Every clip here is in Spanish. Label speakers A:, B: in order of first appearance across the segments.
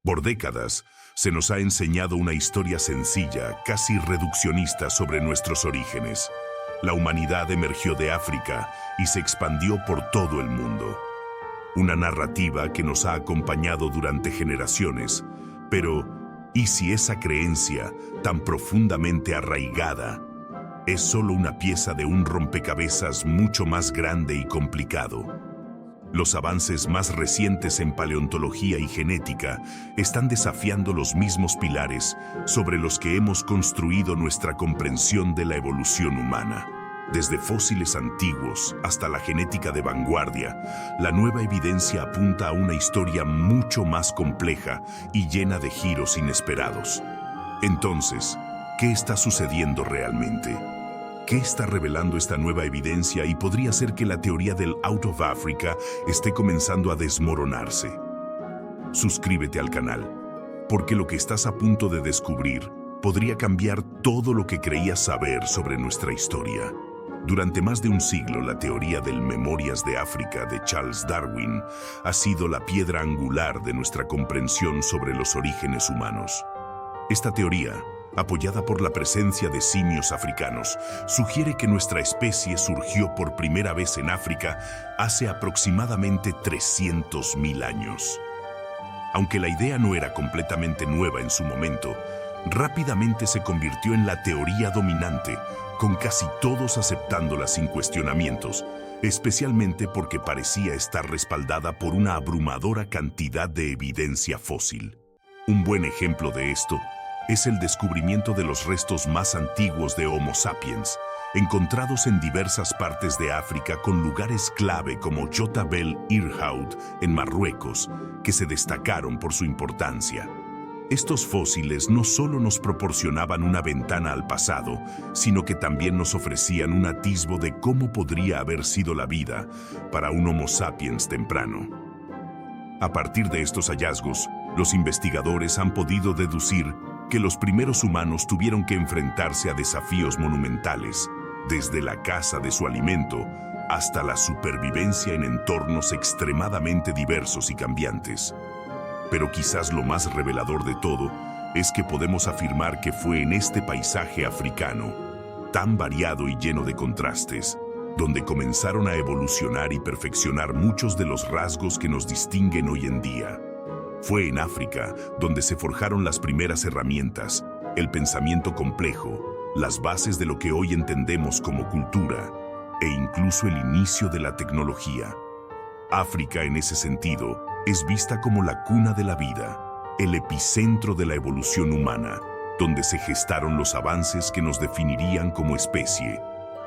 A: Por décadas, se nos ha enseñado una historia sencilla, casi reduccionista sobre nuestros orígenes. La humanidad emergió de África y se expandió por todo el mundo. Una narrativa que nos ha acompañado durante generaciones, pero ¿y si esa creencia, tan profundamente arraigada, es solo una pieza de un rompecabezas mucho más grande y complicado? Los avances más recientes en paleontología y genética están desafiando los mismos pilares sobre los que hemos construido nuestra comprensión de la evolución humana. Desde fósiles antiguos hasta la genética de vanguardia, la nueva evidencia apunta a una historia mucho más compleja y llena de giros inesperados. Entonces, ¿qué está sucediendo realmente? ¿Qué está revelando esta nueva evidencia y podría ser que la teoría del Out of Africa esté comenzando a desmoronarse? Suscríbete al canal, porque lo que estás a punto de descubrir podría cambiar todo lo que creías saber sobre nuestra historia. Durante más de un siglo, la teoría del Memorias de África de Charles Darwin ha sido la piedra angular de nuestra comprensión sobre los orígenes humanos. Esta teoría, apoyada por la presencia de simios africanos, sugiere que nuestra especie surgió por primera vez en África hace aproximadamente 300.000 años. Aunque la idea no era completamente nueva en su momento, rápidamente se convirtió en la teoría dominante, con casi todos aceptándola sin cuestionamientos, especialmente porque parecía estar respaldada por una abrumadora cantidad de evidencia fósil. Un buen ejemplo de esto es el descubrimiento de los restos más antiguos de Homo sapiens, encontrados en diversas partes de África con lugares clave como Jota Bel Irhoud en Marruecos, que se destacaron por su importancia. Estos fósiles no solo nos proporcionaban una ventana al pasado, sino que también nos ofrecían un atisbo de cómo podría haber sido la vida para un Homo sapiens temprano. A partir de estos hallazgos, los investigadores han podido deducir que los primeros humanos tuvieron que enfrentarse a desafíos monumentales, desde la caza de su alimento hasta la supervivencia en entornos extremadamente diversos y cambiantes. Pero quizás lo más revelador de todo es que podemos afirmar que fue en este paisaje africano, tan variado y lleno de contrastes, donde comenzaron a evolucionar y perfeccionar muchos de los rasgos que nos distinguen hoy en día. Fue en África donde se forjaron las primeras herramientas, el pensamiento complejo, las bases de lo que hoy entendemos como cultura, e incluso el inicio de la tecnología. África, en ese sentido, es vista como la cuna de la vida, el epicentro de la evolución humana, donde se gestaron los avances que nos definirían como especie.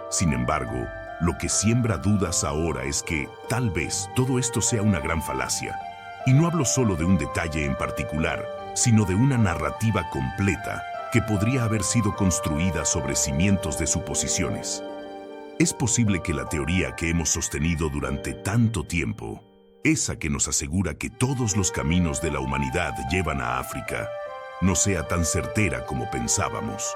A: Sin embargo, lo que siembra dudas ahora es que, tal vez, todo esto sea una gran falacia. Y no hablo solo de un detalle en particular, sino de una narrativa completa que podría haber sido construida sobre cimientos de suposiciones. Es posible que la teoría que hemos sostenido durante tanto tiempo, esa que nos asegura que todos los caminos de la humanidad llevan a África, no sea tan certera como pensábamos.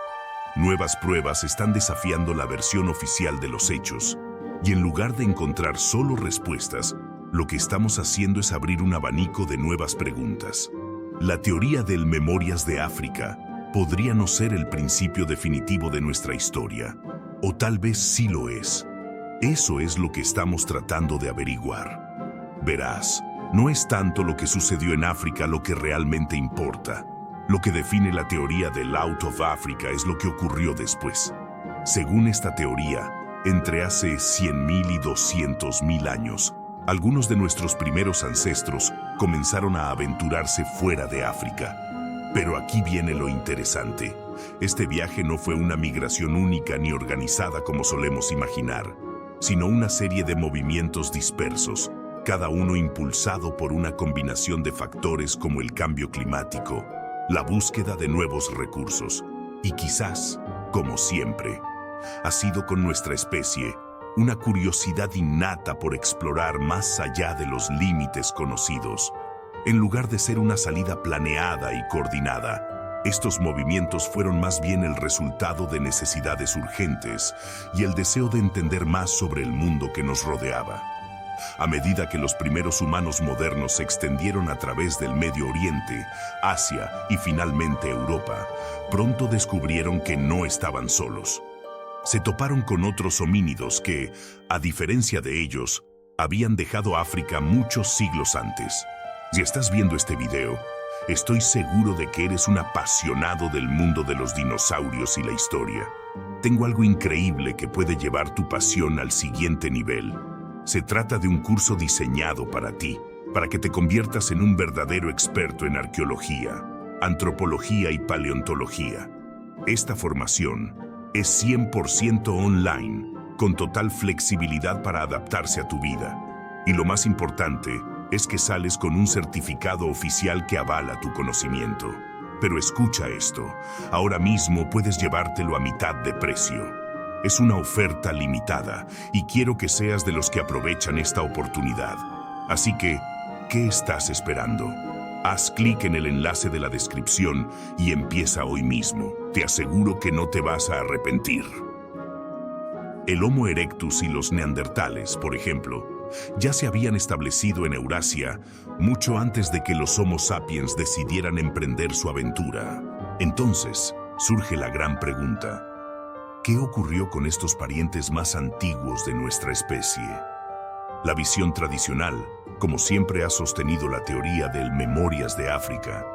A: Nuevas pruebas están desafiando la versión oficial de los hechos, y en lugar de encontrar solo respuestas, lo que estamos haciendo es abrir un abanico de nuevas preguntas. La teoría del Memorias de África podría no ser el principio definitivo de nuestra historia, o tal vez sí lo es. Eso es lo que estamos tratando de averiguar. Verás, no es tanto lo que sucedió en África lo que realmente importa. Lo que define la teoría del Out of Africa es lo que ocurrió después. Según esta teoría, entre hace 100.000 y 200.000 años, algunos de nuestros primeros ancestros comenzaron a aventurarse fuera de África. Pero aquí viene lo interesante. Este viaje no fue una migración única ni organizada como solemos imaginar, sino una serie de movimientos dispersos, cada uno impulsado por una combinación de factores como el cambio climático, la búsqueda de nuevos recursos y quizás, como siempre, ha sido con nuestra especie una curiosidad innata por explorar más allá de los límites conocidos. En lugar de ser una salida planeada y coordinada, estos movimientos fueron más bien el resultado de necesidades urgentes y el deseo de entender más sobre el mundo que nos rodeaba. A medida que los primeros humanos modernos se extendieron a través del Medio Oriente, Asia y finalmente Europa, pronto descubrieron que no estaban solos. Se toparon con otros homínidos que, a diferencia de ellos, habían dejado África muchos siglos antes. Si estás viendo este video, estoy seguro de que eres un apasionado del mundo de los dinosaurios y la historia. Tengo algo increíble que puede llevar tu pasión al siguiente nivel. Se trata de un curso diseñado para ti, para que te conviertas en un verdadero experto en arqueología, antropología y paleontología. Esta formación es 100% online, con total flexibilidad para adaptarse a tu vida. Y lo más importante es que sales con un certificado oficial que avala tu conocimiento. Pero escucha esto, ahora mismo puedes llevártelo a mitad de precio. Es una oferta limitada y quiero que seas de los que aprovechan esta oportunidad. Así que, ¿qué estás esperando? Haz clic en el enlace de la descripción y empieza hoy mismo. Te aseguro que no te vas a arrepentir. El Homo erectus y los neandertales, por ejemplo, ya se habían establecido en Eurasia mucho antes de que los Homo sapiens decidieran emprender su aventura. Entonces, surge la gran pregunta: ¿qué ocurrió con estos parientes más antiguos de nuestra especie? La visión tradicional, como siempre ha sostenido la teoría del Memorias de África,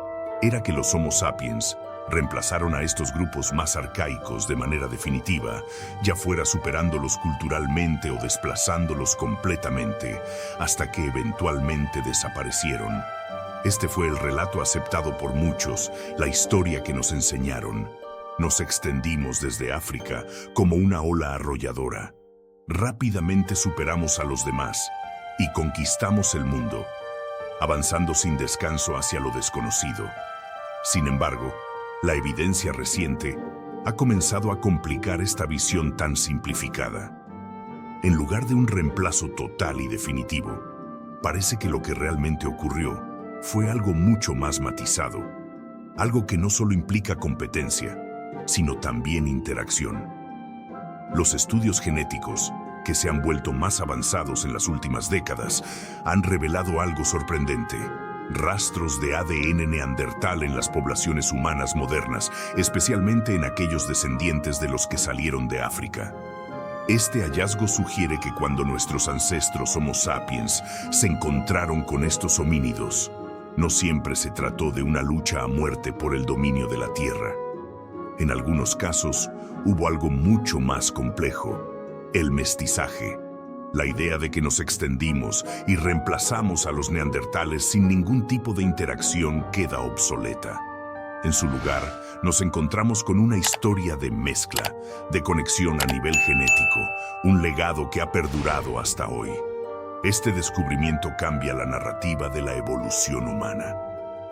A: era que los Homo sapiens reemplazaron a estos grupos más arcaicos de manera definitiva, ya fuera superándolos culturalmente o desplazándolos completamente, hasta que eventualmente desaparecieron. Este fue el relato aceptado por muchos, la historia que nos enseñaron. Nos extendimos desde África como una ola arrolladora. Rápidamente superamos a los demás y conquistamos el mundo, avanzando sin descanso hacia lo desconocido. Sin embargo, la evidencia reciente ha comenzado a complicar esta visión tan simplificada. En lugar de un reemplazo total y definitivo, parece que lo que realmente ocurrió fue algo mucho más matizado, algo que no solo implica competencia, sino también interacción. Los estudios genéticos, que se han vuelto más avanzados en las últimas décadas, han revelado algo sorprendente: rastros de ADN neandertal en las poblaciones humanas modernas, especialmente en aquellos descendientes de los que salieron de África. Este hallazgo sugiere que cuando nuestros ancestros Homo sapiens se encontraron con estos homínidos, no siempre se trató de una lucha a muerte por el dominio de la tierra. En algunos casos, hubo algo mucho más complejo: el mestizaje. La idea de que nos extendimos y reemplazamos a los neandertales sin ningún tipo de interacción queda obsoleta. En su lugar, nos encontramos con una historia de mezcla, de conexión a nivel genético, un legado que ha perdurado hasta hoy. Este descubrimiento cambia la narrativa de la evolución humana.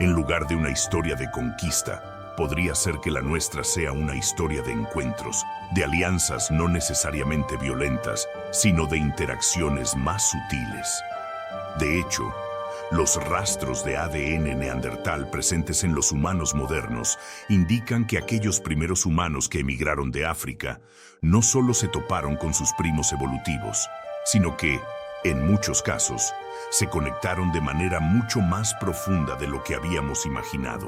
A: En lugar de una historia de conquista, podría ser que la nuestra sea una historia de encuentros, de alianzas no necesariamente violentas, sino de interacciones más sutiles. De hecho, los rastros de ADN neandertal presentes en los humanos modernos indican que aquellos primeros humanos que emigraron de África no solo se toparon con sus primos evolutivos, sino que, en muchos casos, se conectaron de manera mucho más profunda de lo que habíamos imaginado.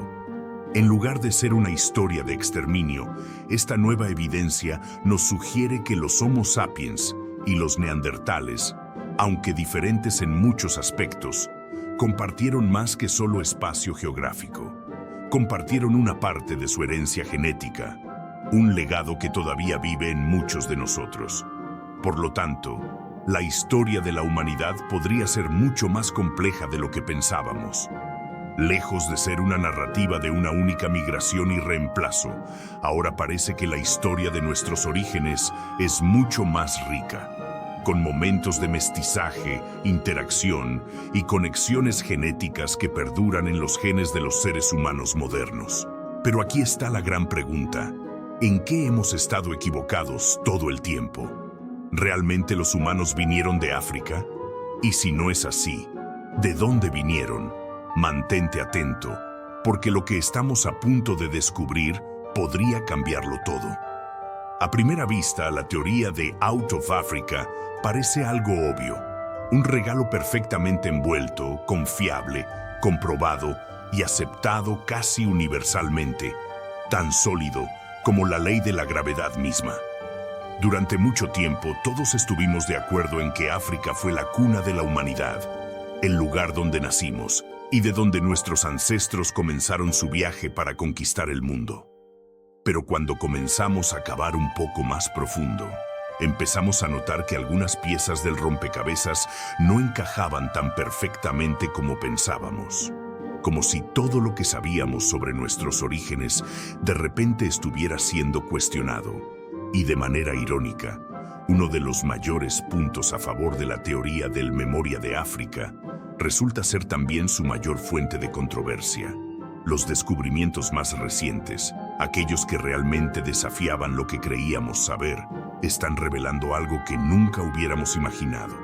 A: En lugar de ser una historia de exterminio, esta nueva evidencia nos sugiere que los Homo sapiens y los neandertales, aunque diferentes en muchos aspectos, compartieron más que solo espacio geográfico. Compartieron una parte de su herencia genética, un legado que todavía vive en muchos de nosotros. Por lo tanto, la historia de la humanidad podría ser mucho más compleja de lo que pensábamos. Lejos de ser una narrativa de una única migración y reemplazo, ahora parece que la historia de nuestros orígenes es mucho más rica, con momentos de mestizaje, interacción y conexiones genéticas que perduran en los genes de los seres humanos modernos. Pero aquí está la gran pregunta: ¿en qué hemos estado equivocados todo el tiempo? ¿Realmente los humanos vinieron de África? Y si no es así, ¿de dónde vinieron? Mantente atento, porque lo que estamos a punto de descubrir podría cambiarlo todo. A primera vista, la teoría de Out of Africa parece algo obvio. Un regalo perfectamente envuelto, confiable, comprobado y aceptado casi universalmente, tan sólido como la ley de la gravedad misma. Durante mucho tiempo todos estuvimos de acuerdo en que África fue la cuna de la humanidad, el lugar donde nacimos y de donde nuestros ancestros comenzaron su viaje para conquistar el mundo. Pero cuando comenzamos a cavar un poco más profundo, empezamos a notar que algunas piezas del rompecabezas no encajaban tan perfectamente como pensábamos. Como si todo lo que sabíamos sobre nuestros orígenes de repente estuviera siendo cuestionado. Y de manera irónica, uno de los mayores puntos a favor de la teoría del memoria de África resulta ser también su mayor fuente de controversia. Los descubrimientos más recientes, aquellos que realmente desafiaban lo que creíamos saber, están revelando algo que nunca hubiéramos imaginado.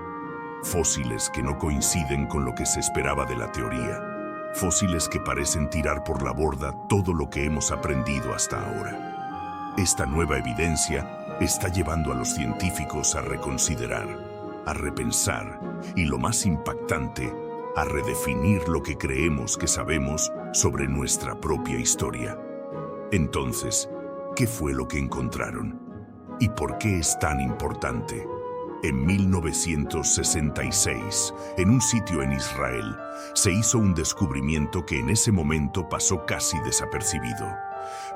A: Fósiles que no coinciden con lo que se esperaba de la teoría. Fósiles que parecen tirar por la borda todo lo que hemos aprendido hasta ahora. Esta nueva evidencia está llevando a los científicos a reconsiderar, a repensar y, lo más impactante, a redefinir lo que creemos que sabemos sobre nuestra propia historia. Entonces, ¿qué fue lo que encontraron? ¿Y por qué es tan importante? En 1966, en un sitio en Israel, se hizo un descubrimiento que en ese momento pasó casi desapercibido.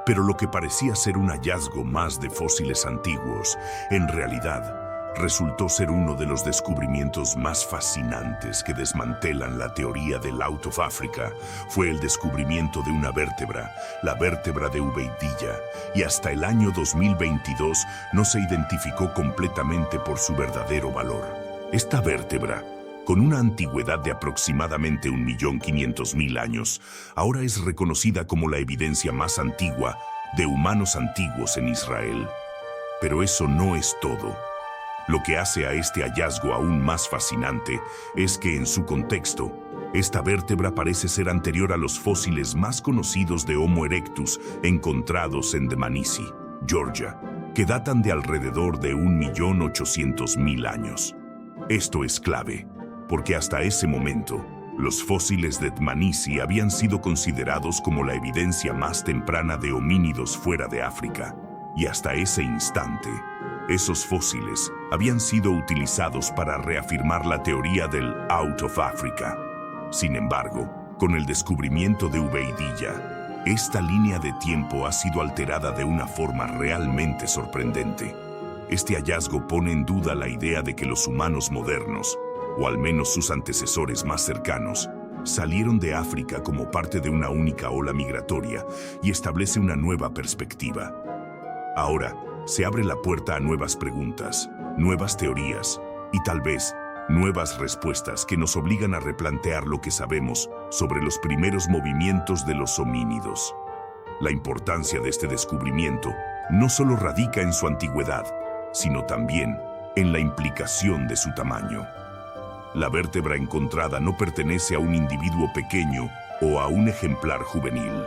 A: Pero lo que parecía ser un hallazgo más de fósiles antiguos, en realidad, resultó ser uno de los descubrimientos más fascinantes que desmantelan la teoría del Out of Africa. Fue el descubrimiento de una vértebra, la vértebra de Ubeydilla, y hasta el año 2022 no se identificó completamente por su verdadero valor. Esta vértebra, con una antigüedad de aproximadamente 1.500.000 años, ahora es reconocida como la evidencia más antigua de humanos antiguos en Israel. Pero eso no es todo. Lo que hace a este hallazgo aún más fascinante es que, en su contexto, esta vértebra parece ser anterior a los fósiles más conocidos de Homo erectus encontrados en Dmanisi, Georgia, que datan de alrededor de 1.800.000 años. Esto es clave, porque hasta ese momento, los fósiles de Dmanisi habían sido considerados como la evidencia más temprana de homínidos fuera de África, y hasta ese instante, esos fósiles habían sido utilizados para reafirmar la teoría del Out of Africa. Sin embargo, con el descubrimiento de Ubeydilla, esta línea de tiempo ha sido alterada de una forma realmente sorprendente. Este hallazgo pone en duda la idea de que los humanos modernos, o al menos sus antecesores más cercanos, salieron de África como parte de una única ola migratoria y establece una nueva perspectiva. Ahora, se abre la puerta a nuevas preguntas, nuevas teorías y tal vez nuevas respuestas que nos obligan a replantear lo que sabemos sobre los primeros movimientos de los homínidos. La importancia de este descubrimiento no solo radica en su antigüedad, sino también en la implicación de su tamaño. La vértebra encontrada no pertenece a un individuo pequeño o a un ejemplar juvenil.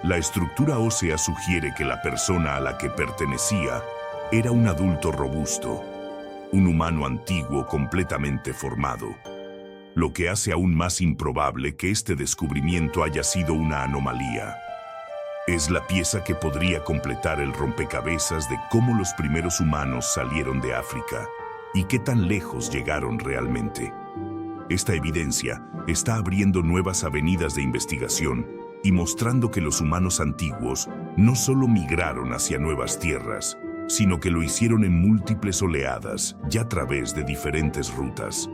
A: La estructura ósea sugiere que la persona a la que pertenecía era un adulto robusto, un humano antiguo completamente formado, lo que hace aún más improbable que este descubrimiento haya sido una anomalía. Es la pieza que podría completar el rompecabezas de cómo los primeros humanos salieron de África y qué tan lejos llegaron realmente. Esta evidencia está abriendo nuevas avenidas de investigación y mostrando que los humanos antiguos no solo migraron hacia nuevas tierras, sino que lo hicieron en múltiples oleadas y a través de diferentes rutas.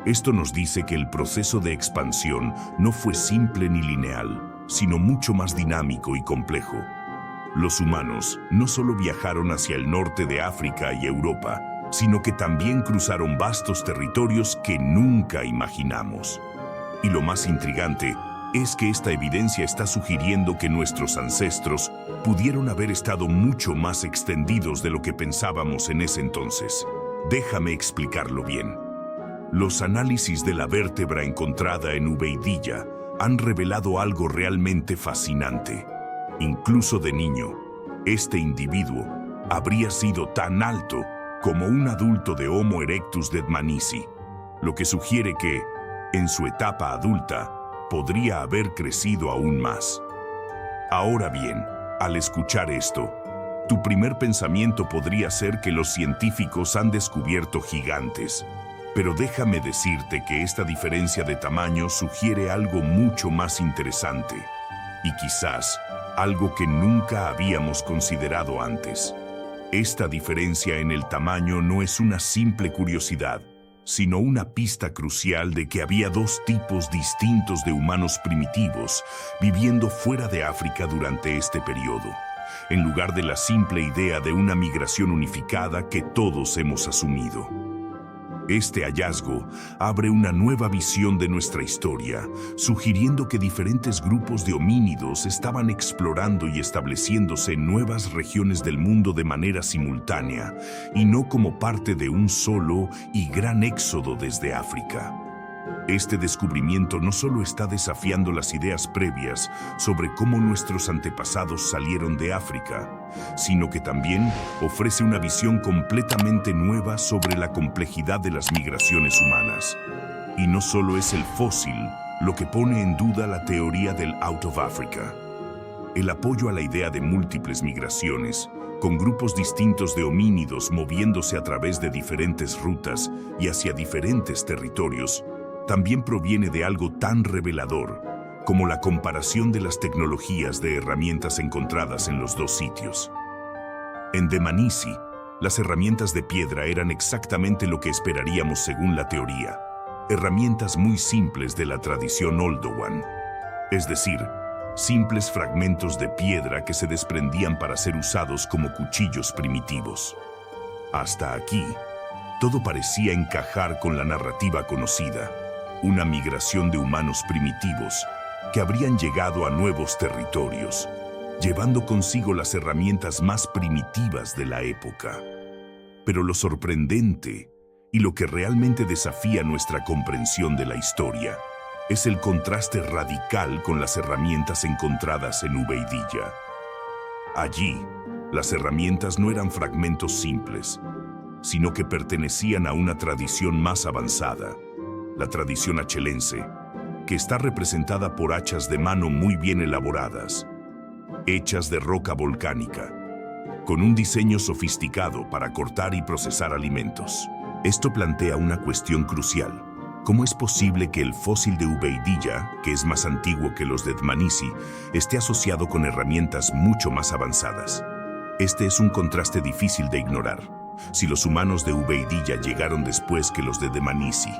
A: Esto nos dice que el proceso de expansión no fue simple ni lineal, sino mucho más dinámico y complejo. Los humanos no solo viajaron hacia el norte de África y Europa, sino que también cruzaron vastos territorios que nunca imaginamos. Y lo más intrigante es que esta evidencia está sugiriendo que nuestros ancestros pudieron haber estado mucho más extendidos de lo que pensábamos en ese entonces. Déjame explicarlo bien. Los análisis de la vértebra encontrada en Ubeydilla han revelado algo realmente fascinante. Incluso de niño, este individuo habría sido tan alto como un adulto de Homo erectus de Dmanisi. lo que sugiere que, en su etapa adulta, podría haber crecido aún más. Ahora bien, al escuchar esto, tu primer pensamiento podría ser que los científicos han descubierto gigantes. Pero déjame decirte que esta diferencia de tamaño sugiere algo mucho más interesante, y quizás algo que nunca habíamos considerado antes. Esta diferencia en el tamaño no es una simple curiosidad, sino una pista crucial de que había dos tipos distintos de humanos primitivos viviendo fuera de África durante este periodo, en lugar de la simple idea de una migración unificada que todos hemos asumido. Este hallazgo abre una nueva visión de nuestra historia, sugiriendo que diferentes grupos de homínidos estaban explorando y estableciéndose en nuevas regiones del mundo de manera simultánea, y no como parte de un solo y gran éxodo desde África. Este descubrimiento no solo está desafiando las ideas previas sobre cómo nuestros antepasados salieron de África, sino que también ofrece una visión completamente nueva sobre la complejidad de las migraciones humanas. Y no solo es el fósil lo que pone en duda la teoría del Out of Africa. El apoyo a la idea de múltiples migraciones, con grupos distintos de homínidos moviéndose a través de diferentes rutas y hacia diferentes territorios, también proviene de algo tan revelador como la comparación de las tecnologías de herramientas encontradas en los dos sitios. En Dmanisi, las herramientas de piedra eran exactamente lo que esperaríamos según la teoría, herramientas muy simples de la tradición Oldowan, es decir, simples fragmentos de piedra que se desprendían para ser usados como cuchillos primitivos. Hasta aquí, todo parecía encajar con la narrativa conocida, una migración de humanos primitivos que habrían llegado a nuevos territorios, llevando consigo las herramientas más primitivas de la época. Pero lo sorprendente y lo que realmente desafía nuestra comprensión de la historia es el contraste radical con las herramientas encontradas en Ubeydilla. Allí, las herramientas no eran fragmentos simples, sino que pertenecían a una tradición más avanzada, la tradición achelense, que está representada por hachas de mano muy bien elaboradas, hechas de roca volcánica, con un diseño sofisticado para cortar y procesar alimentos. Esto plantea una cuestión crucial. ¿Cómo es posible que el fósil de Ubeydilla, que es más antiguo que los de Dmanisi, esté asociado con herramientas mucho más avanzadas? Este es un contraste difícil de ignorar. Si los humanos de Ubeydilla llegaron después que los de Dmanisi,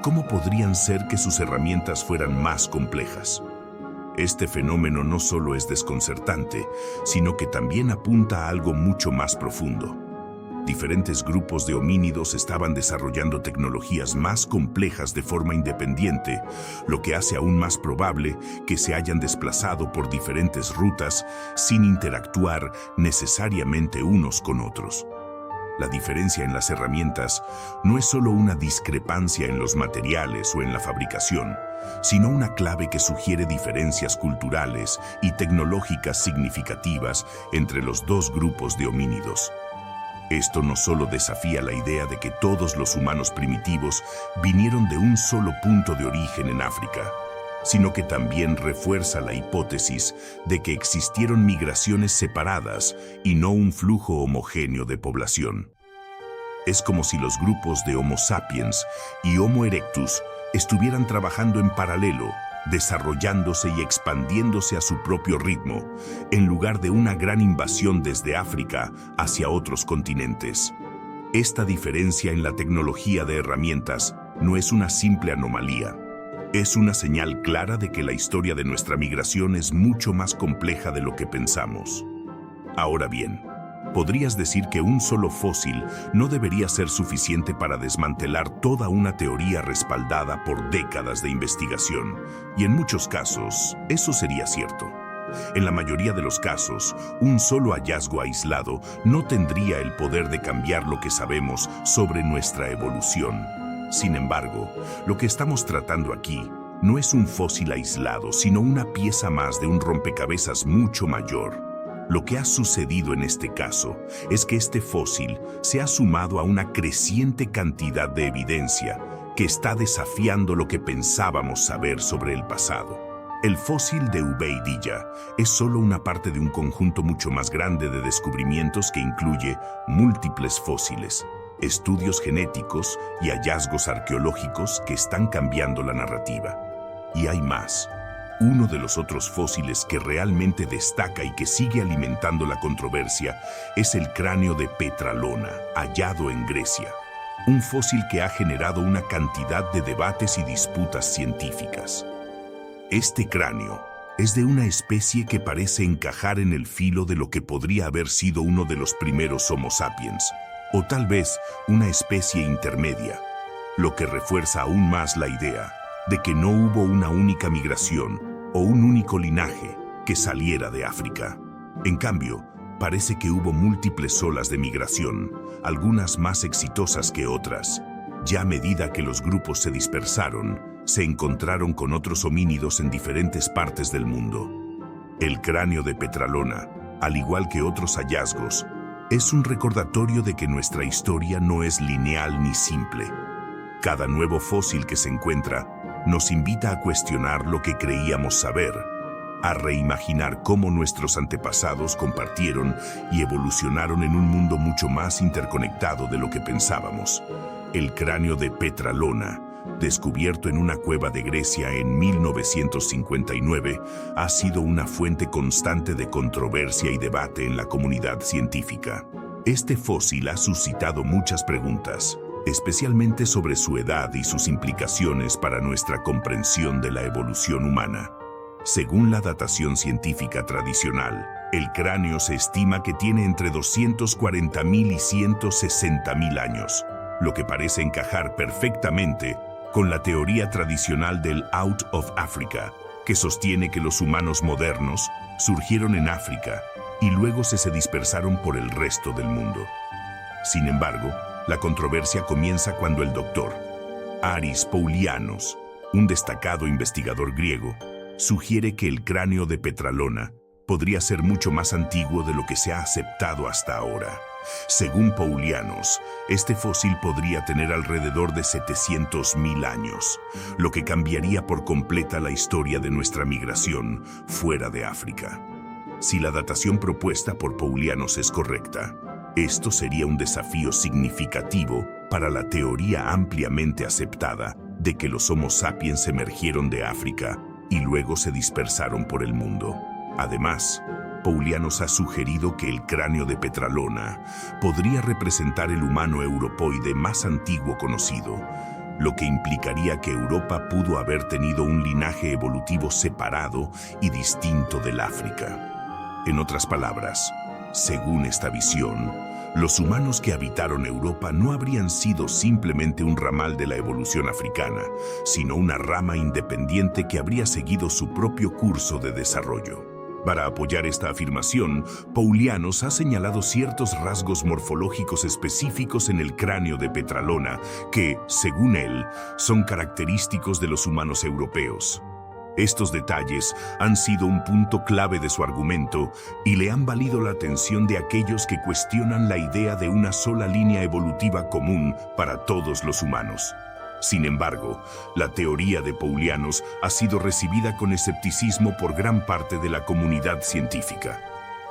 A: ¿cómo podrían ser que sus herramientas fueran más complejas? Este fenómeno no solo es desconcertante, sino que también apunta a algo mucho más profundo. Diferentes grupos de homínidos estaban desarrollando tecnologías más complejas de forma independiente, lo que hace aún más probable que se hayan desplazado por diferentes rutas sin interactuar necesariamente unos con otros. La diferencia en las herramientas no es solo una discrepancia en los materiales o en la fabricación, sino una clave que sugiere diferencias culturales y tecnológicas significativas entre los dos grupos de homínidos. Esto no solo desafía la idea de que todos los humanos primitivos vinieron de un solo punto de origen en África, sino que también refuerza la hipótesis de que existieron migraciones separadas y no un flujo homogéneo de población. Es como si los grupos de Homo sapiens y Homo erectus estuvieran trabajando en paralelo, desarrollándose y expandiéndose a su propio ritmo, en lugar de una gran invasión desde África hacia otros continentes. Esta diferencia en la tecnología de herramientas no es una simple anomalía. Es una señal clara de que la historia de nuestra migración es mucho más compleja de lo que pensamos. Ahora bien, podrías decir que un solo fósil no debería ser suficiente para desmantelar toda una teoría respaldada por décadas de investigación, y en muchos casos, eso sería cierto. En la mayoría de los casos, un solo hallazgo aislado no tendría el poder de cambiar lo que sabemos sobre nuestra evolución. Sin embargo, lo que estamos tratando aquí no es un fósil aislado, sino una pieza más de un rompecabezas mucho mayor. Lo que ha sucedido en este caso es que este fósil se ha sumado a una creciente cantidad de evidencia que está desafiando lo que pensábamos saber sobre el pasado. El fósil de Ubeydilla es solo una parte de un conjunto mucho más grande de descubrimientos que incluye múltiples fósiles, estudios genéticos y hallazgos arqueológicos que están cambiando la narrativa. Y hay más. Uno de los otros fósiles que realmente destaca y que sigue alimentando la controversia es el cráneo de Petralona, hallado en Grecia. Un fósil que ha generado una cantidad de debates y disputas científicas. Este cráneo es de una especie que parece encajar en el filo de lo que podría haber sido uno de los primeros Homo sapiens, o tal vez una especie intermedia, lo que refuerza aún más la idea de que no hubo una única migración o un único linaje que saliera de África. En cambio, parece que hubo múltiples olas de migración, algunas más exitosas que otras. Ya a medida que los grupos se dispersaron, se encontraron con otros homínidos en diferentes partes del mundo. El cráneo de Petralona, al igual que otros hallazgos, es un recordatorio de que nuestra historia no es lineal ni simple. Cada nuevo fósil que se encuentra nos invita a cuestionar lo que creíamos saber, a reimaginar cómo nuestros antepasados compartieron y evolucionaron en un mundo mucho más interconectado de lo que pensábamos. El cráneo de Petralona, descubierto en una cueva de Grecia en 1959, ha sido una fuente constante de controversia y debate en la comunidad científica. Este fósil ha suscitado muchas preguntas, especialmente sobre su edad y sus implicaciones para nuestra comprensión de la evolución humana. Según la datación científica tradicional, el cráneo se estima que tiene entre 240.000 y 160.000 años, lo que parece encajar perfectamente con la teoría tradicional del Out of Africa, que sostiene que los humanos modernos surgieron en África y luego se dispersaron por el resto del mundo. Sin embargo, la controversia comienza cuando el doctor Aris Poulianos, un destacado investigador griego, sugiere que el cráneo de Petralona podría ser mucho más antiguo de lo que se ha aceptado hasta ahora. Según Poulianos, este fósil podría tener alrededor de 700.000 años, lo que cambiaría por completa la historia de nuestra migración fuera de África. Si la datación propuesta por Poulianos es correcta, esto sería un desafío significativo para la teoría ampliamente aceptada de que los Homo sapiens emergieron de África y luego se dispersaron por el mundo. Además, Poulianos ha sugerido que el cráneo de Petralona podría representar el humano europoide más antiguo conocido, lo que implicaría que Europa pudo haber tenido un linaje evolutivo separado y distinto del África. En otras palabras, según esta visión, los humanos que habitaron Europa no habrían sido simplemente un ramal de la evolución africana, sino una rama independiente que habría seguido su propio curso de desarrollo. Para apoyar esta afirmación, Poulianos ha señalado ciertos rasgos morfológicos específicos en el cráneo de Petralona que, según él, son característicos de los humanos europeos. Estos detalles han sido un punto clave de su argumento y le han valido la atención de aquellos que cuestionan la idea de una sola línea evolutiva común para todos los humanos. Sin embargo, la teoría de Poulianos ha sido recibida con escepticismo por gran parte de la comunidad científica.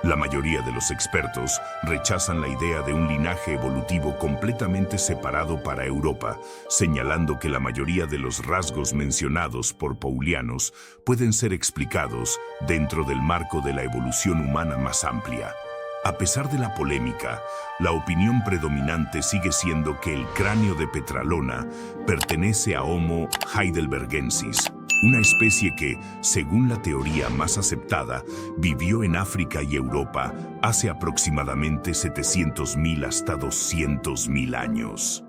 A: La mayoría de los expertos rechazan la idea de un linaje evolutivo completamente separado para Europa, señalando que la mayoría de los rasgos mencionados por Poulianos pueden ser explicados dentro del marco de la evolución humana más amplia. A pesar de la polémica, la opinión predominante sigue siendo que el cráneo de Petralona pertenece a Homo heidelbergensis, una especie que, según la teoría más aceptada, vivió en África y Europa hace aproximadamente 700.000 hasta 200.000 años.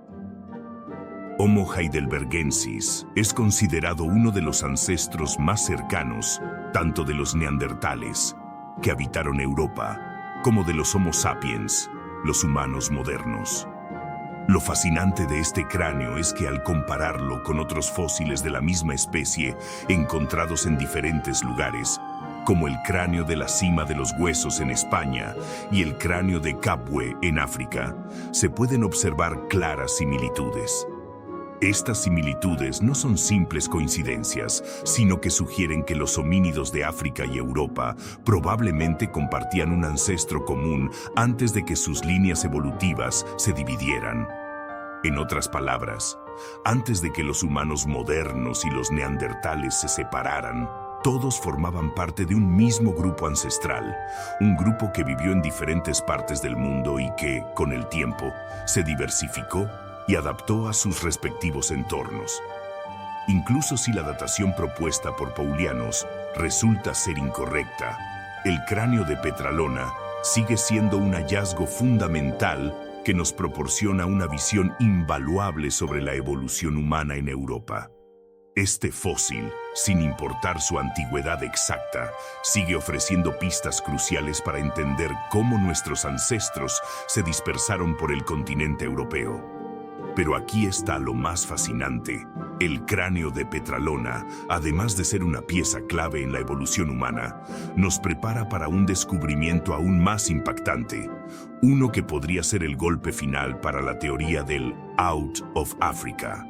A: Homo heidelbergensis es considerado uno de los ancestros más cercanos, tanto de los neandertales, que habitaron Europa, como de los Homo sapiens, los humanos modernos. Lo fascinante de este cráneo es que al compararlo con otros fósiles de la misma especie encontrados en diferentes lugares, como el cráneo de la cima de los huesos en España y el cráneo de Kabwe en África, se pueden observar claras similitudes. Estas similitudes no son simples coincidencias, sino que sugieren que los homínidos de África y Europa probablemente compartían un ancestro común antes de que sus líneas evolutivas se dividieran. En otras palabras, antes de que los humanos modernos y los neandertales se separaran, todos formaban parte de un mismo grupo ancestral, un grupo que vivió en diferentes partes del mundo y que, con el tiempo, se diversificó y adaptó a sus respectivos entornos. Incluso si la datación propuesta por paulianos resulta ser incorrecta, el cráneo de Petralona sigue siendo un hallazgo fundamental que nos proporciona una visión invaluable sobre la evolución humana en Europa. Este fósil, sin importar su antigüedad exacta, sigue ofreciendo pistas cruciales para entender cómo nuestros ancestros se dispersaron por el continente europeo. Pero aquí está lo más fascinante. El cráneo de Petralona, además de ser una pieza clave en la evolución humana, nos prepara para un descubrimiento aún más impactante, uno que podría ser el golpe final para la teoría del Out of Africa.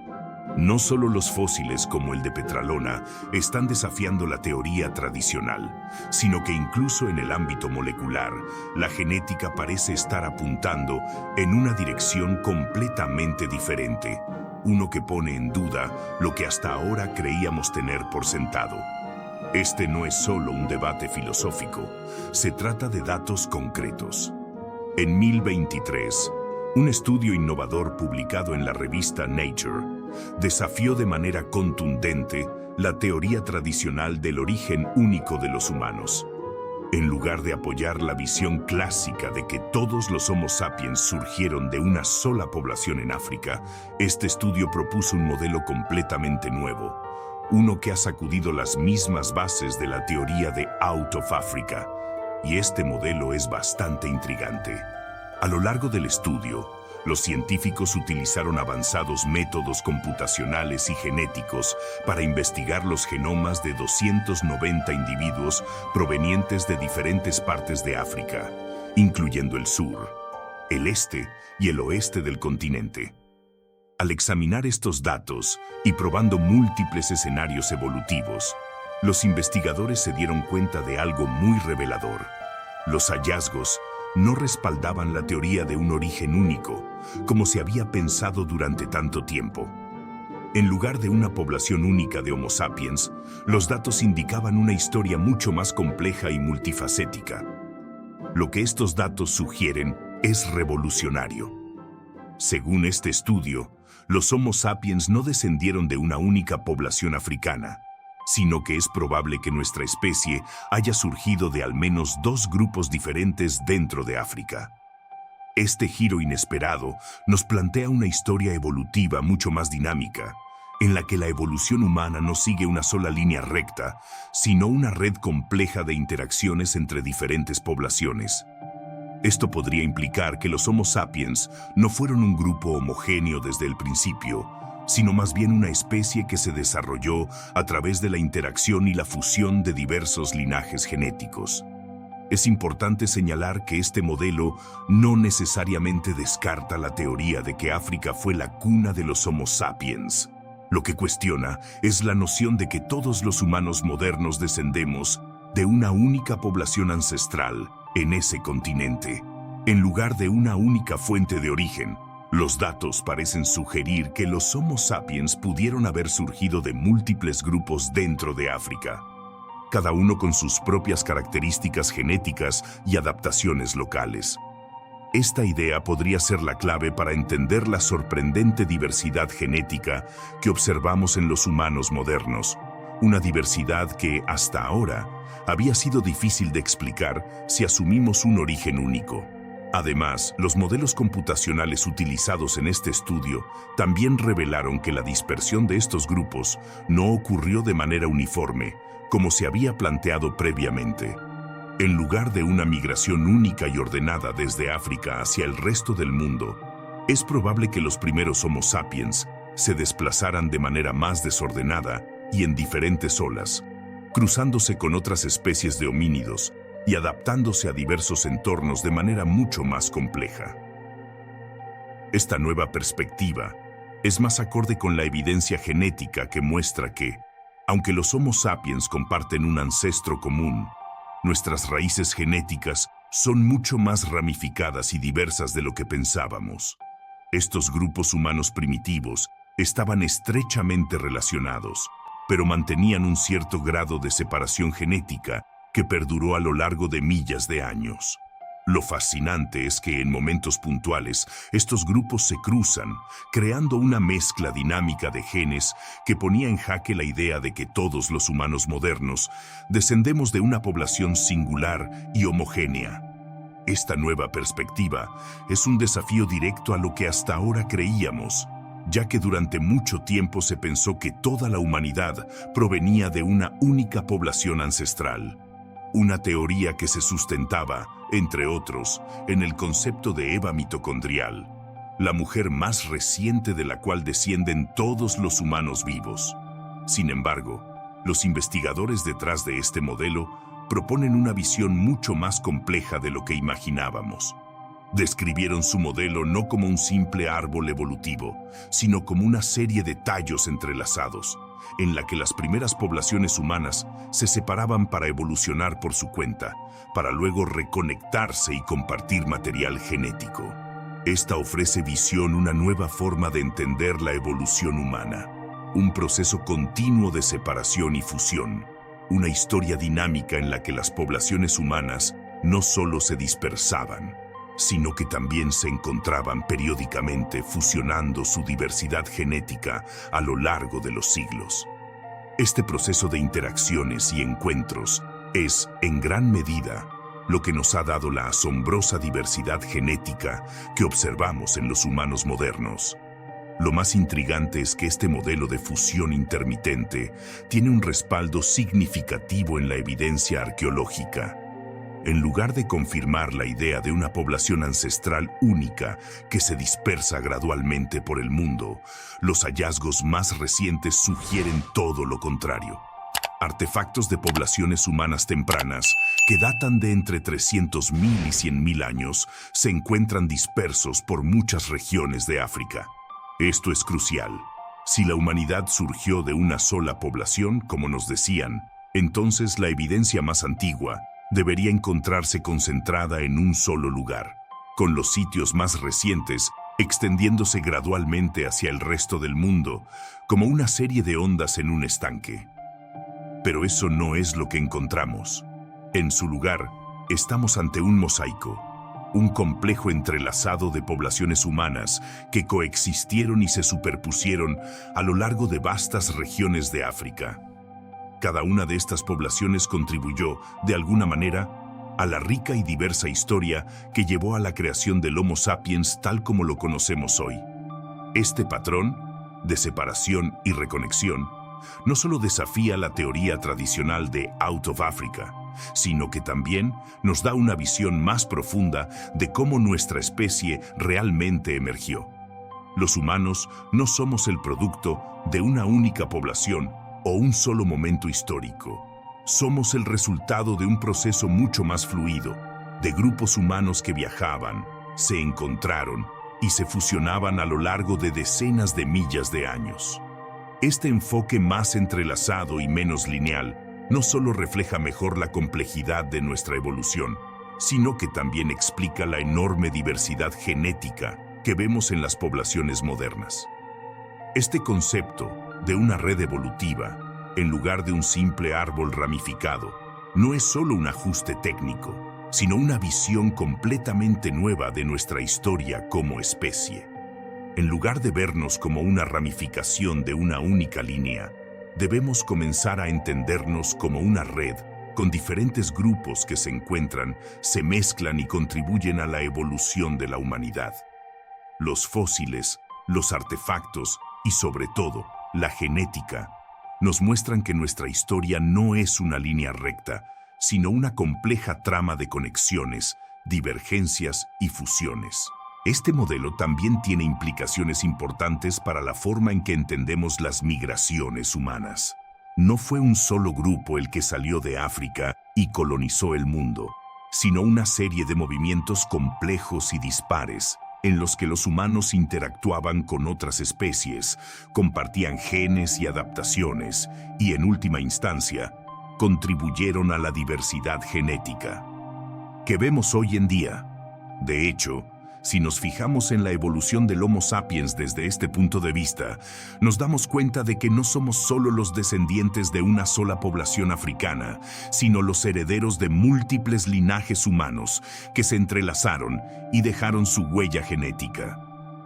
A: No solo los fósiles como el de Petralona están desafiando la teoría tradicional, sino que incluso en el ámbito molecular, la genética parece estar apuntando en una dirección completamente diferente, uno que pone en duda lo que hasta ahora creíamos tener por sentado. Este no es solo un debate filosófico, se trata de datos concretos. En 1023, un estudio innovador publicado en la revista Nature desafió de manera contundente la teoría tradicional del origen único de los humanos. En lugar de apoyar la visión clásica de que todos los Homo sapiens surgieron de una sola población en África, este estudio propuso un modelo completamente nuevo, uno que ha sacudido las mismas bases de la teoría de Out of Africa, y este modelo es bastante intrigante. A lo largo del estudio, los científicos utilizaron avanzados métodos computacionales y genéticos para investigar los genomas de 290 individuos provenientes de diferentes partes de África, incluyendo el sur, el este y el oeste del continente. Al examinar estos datos y probando múltiples escenarios evolutivos, los investigadores se dieron cuenta de algo muy revelador. Los hallazgos no respaldaban la teoría de un origen único, como se había pensado durante tanto tiempo. En lugar de una población única de Homo sapiens, los datos indicaban una historia mucho más compleja y multifacética. Lo que estos datos sugieren es revolucionario. Según este estudio, los Homo sapiens no descendieron de una única población africana, sino que es probable que nuestra especie haya surgido de al menos dos grupos diferentes dentro de África. Este giro inesperado nos plantea una historia evolutiva mucho más dinámica, en la que la evolución humana no sigue una sola línea recta, sino una red compleja de interacciones entre diferentes poblaciones. Esto podría implicar que los Homo sapiens no fueron un grupo homogéneo desde el principio, sino más bien una especie que se desarrolló a través de la interacción y la fusión de diversos linajes genéticos. Es importante señalar que este modelo no necesariamente descarta la teoría de que África fue la cuna de los Homo sapiens. Lo que cuestiona es la noción de que todos los humanos modernos descendemos de una única población ancestral en ese continente, en lugar de una única fuente de origen. Los datos parecen sugerir que los Homo sapiens pudieron haber surgido de múltiples grupos dentro de África, cada uno con sus propias características genéticas y adaptaciones locales. Esta idea podría ser la clave para entender la sorprendente diversidad genética que observamos en los humanos modernos, una diversidad que, hasta ahora, había sido difícil de explicar si asumimos un origen único. Además, los modelos computacionales utilizados en este estudio también revelaron que la dispersión de estos grupos no ocurrió de manera uniforme, como se había planteado previamente. En lugar de una migración única y ordenada desde África hacia el resto del mundo, es probable que los primeros Homo sapiens se desplazaran de manera más desordenada y en diferentes olas, cruzándose con otras especies de homínidos y adaptándose a diversos entornos de manera mucho más compleja. Esta nueva perspectiva Es más acorde con la evidencia genética que muestra que, aunque los Homo sapiens comparten un ancestro común, nuestras raíces genéticas son mucho más ramificadas y diversas de lo que pensábamos. Estos grupos humanos primitivos estaban estrechamente relacionados, pero mantenían un cierto grado de separación genética que perduró a lo largo de millas de años. Lo fascinante es que en momentos puntuales estos grupos se cruzan, creando una mezcla dinámica de genes que ponía en jaque la idea de que todos los humanos modernos descendemos de una población singular y homogénea. Esta nueva perspectiva es un desafío directo a lo que hasta ahora creíamos, ya que durante mucho tiempo se pensó que toda la humanidad provenía de una única población ancestral. Una teoría que se sustentaba, entre otros, en el concepto de Eva mitocondrial, la mujer más reciente de la cual descienden todos los humanos vivos. Sin embargo, los investigadores detrás de este modelo proponen una visión mucho más compleja de lo que imaginábamos. Describieron su modelo no como un simple árbol evolutivo, sino como una serie de tallos entrelazados, en la que las primeras poblaciones humanas se separaban para evolucionar por su cuenta, para luego reconectarse y compartir material genético. Esta ofrece visión una nueva forma de entender la evolución humana, un proceso continuo de separación y fusión, una historia dinámica en la que las poblaciones humanas no solo se dispersaban, sino que también se encontraban periódicamente fusionando su diversidad genética a lo largo de los siglos. Este proceso de interacciones y encuentros es, en gran medida, lo que nos ha dado la asombrosa diversidad genética que observamos en los humanos modernos. Lo más intrigante es que este modelo de fusión intermitente tiene un respaldo significativo en la evidencia arqueológica. En lugar de confirmar la idea de una población ancestral única que se dispersa gradualmente por el mundo, los hallazgos más recientes sugieren todo lo contrario. Artefactos de poblaciones humanas tempranas, que datan de entre 300.000 y 100.000 años, se encuentran dispersos por muchas regiones de África. Esto es crucial. Si la humanidad surgió de una sola población, como nos decían, entonces la evidencia más antigua debería encontrarse concentrada en un solo lugar, con los sitios más recientes extendiéndose gradualmente hacia el resto del mundo, como una serie de ondas en un estanque. Pero eso no es lo que encontramos. En su lugar, estamos ante un mosaico, un complejo entrelazado de poblaciones humanas que coexistieron y se superpusieron a lo largo de vastas regiones de África. Cada una de estas poblaciones contribuyó, de alguna manera, a la rica y diversa historia que llevó a la creación del Homo sapiens tal como lo conocemos hoy. Este patrón de separación y reconexión no solo desafía la teoría tradicional de Out of Africa, sino que también nos da una visión más profunda de cómo nuestra especie realmente emergió. Los humanos no somos el producto de una única población o un solo momento histórico. Somos el resultado de un proceso mucho más fluido, de grupos humanos que viajaban, se encontraron y se fusionaban a lo largo de decenas de millas de años. Este enfoque más entrelazado y menos lineal no solo refleja mejor la complejidad de nuestra evolución, sino que también explica la enorme diversidad genética que vemos en las poblaciones modernas. Este concepto de una red evolutiva, en lugar de un simple árbol ramificado, no es solo un ajuste técnico, sino una visión completamente nueva de nuestra historia como especie. En lugar de vernos como una ramificación de una única línea, debemos comenzar a entendernos como una red con diferentes grupos que se encuentran, se mezclan y contribuyen a la evolución de la humanidad. Los fósiles, los artefactos y, sobre todo, la genética, nos muestran que nuestra historia no es una línea recta, sino una compleja trama de conexiones, divergencias y fusiones. Este modelo también tiene implicaciones importantes para la forma en que entendemos las migraciones humanas. No fue un solo grupo el que salió de África y colonizó el mundo, sino una serie de movimientos complejos y dispares en los que los humanos interactuaban con otras especies, compartían genes y adaptaciones, y en última instancia, contribuyeron a la diversidad genética que vemos hoy en día. De hecho, si nos fijamos en la evolución del Homo sapiens desde este punto de vista, nos damos cuenta de que no somos solo los descendientes de una sola población africana, sino los herederos de múltiples linajes humanos que se entrelazaron y dejaron su huella genética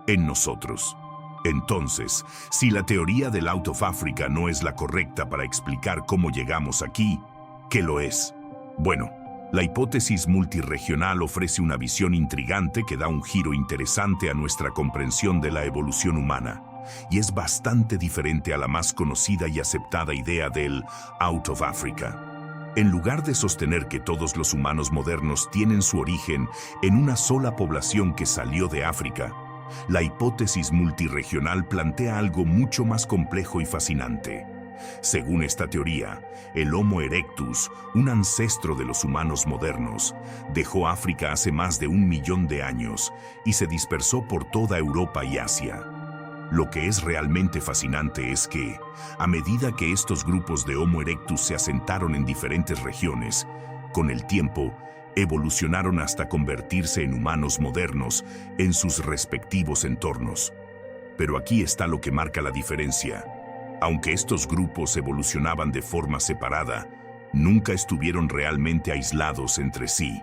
A: en nosotros. Entonces, si la teoría del Out of Africa no es la correcta para explicar cómo llegamos aquí, ¿qué lo es? Bueno, la hipótesis multirregional ofrece una visión intrigante que da un giro interesante a nuestra comprensión de la evolución humana, y es bastante diferente a la más conocida y aceptada idea del Out of Africa. En lugar de sostener que todos los humanos modernos tienen su origen en una sola población que salió de África, la hipótesis multirregional plantea algo mucho más complejo y fascinante. Según esta teoría, el Homo erectus, un ancestro de los humanos modernos, dejó África hace más de 1 millón de años y se dispersó por toda Europa y Asia. Lo que es realmente fascinante es que, a medida que estos grupos de Homo erectus se asentaron en diferentes regiones, con el tiempo, evolucionaron hasta convertirse en humanos modernos en sus respectivos entornos. Pero aquí está lo que marca la diferencia. Aunque estos grupos evolucionaban de forma separada, nunca estuvieron realmente aislados entre sí.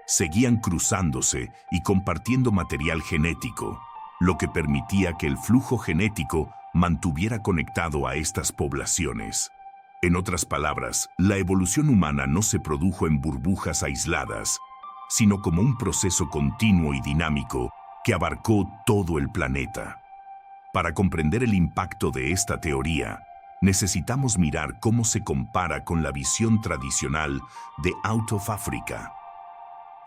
A: Seguían cruzándose y compartiendo material genético, lo que permitía que el flujo genético mantuviera conectado a estas poblaciones. En otras palabras, la evolución humana no se produjo en burbujas aisladas, sino como un proceso continuo y dinámico que abarcó todo el planeta. Para comprender el impacto de esta teoría, necesitamos mirar cómo se compara con la visión tradicional de Out of Africa.